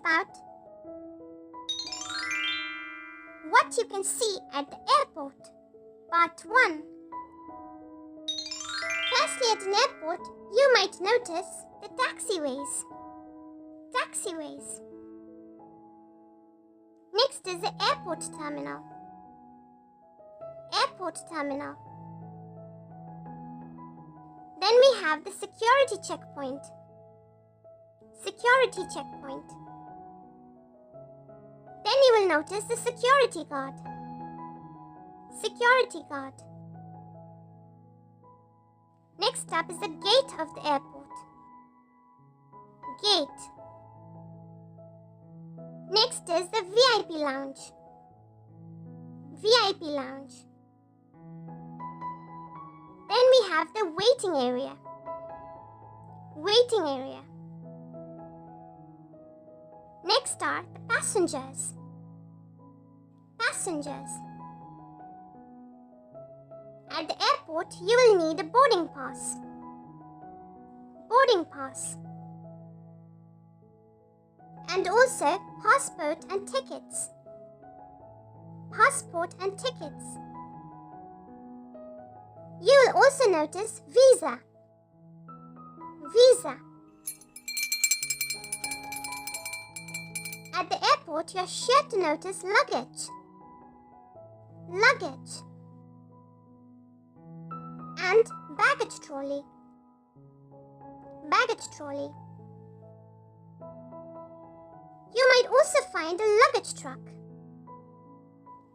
about what you can see at the airport. Part 1. Firstly, at an airport, you might notice the taxiways. Taxiways. Next is the airport terminal. Airport terminal. Then we have the security checkpoint. Security checkpoint. Then you will notice the security guard. Security guard. Next up is the gate of the airport. Gate. Next is the VIP lounge. VIP lounge. Then we have the waiting area. Waiting area. Next are the passengers. Passengers. At the airport, you will need a boarding pass. Boarding pass. And also passport and tickets. Passport and tickets. You will also notice visa. Visa. At the airport, you are sure to notice luggage. Luggage. And baggage trolley. Baggage trolley. You might also find a luggage truck.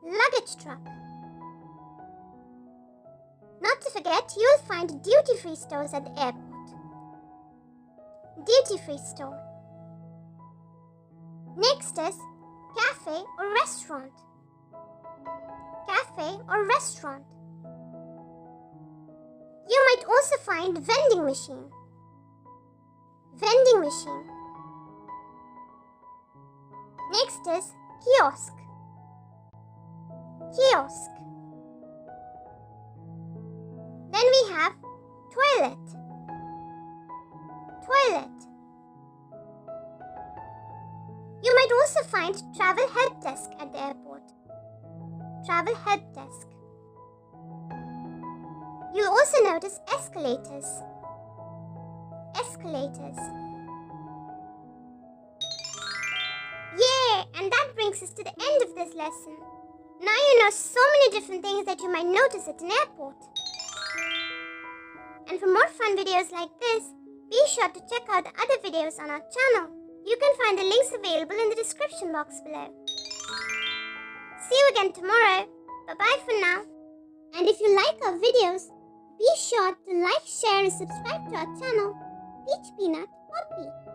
Luggage truck. Not to forget, you will find duty-free stores at the airport. Duty-free store. Next is cafe or restaurant. Cafe or restaurant. You might also find vending machine. Vending machine. Next is kiosk. Kiosk. Then we have toilet. Toilet. You might also find travel help desk at the airport. Travel help desk. You'll also notice escalators. Escalators. Yay! And that brings us to the end of this lesson. Now you know so many different things that you might notice at an airport. And for more fun videos like this, be sure to check out the other videos on our channel. You can find the links available in the description box below. See you again tomorrow. Bye-bye for now. And if you like our videos, be sure to like, share and subscribe to our channel, Peach Peanut Poppy.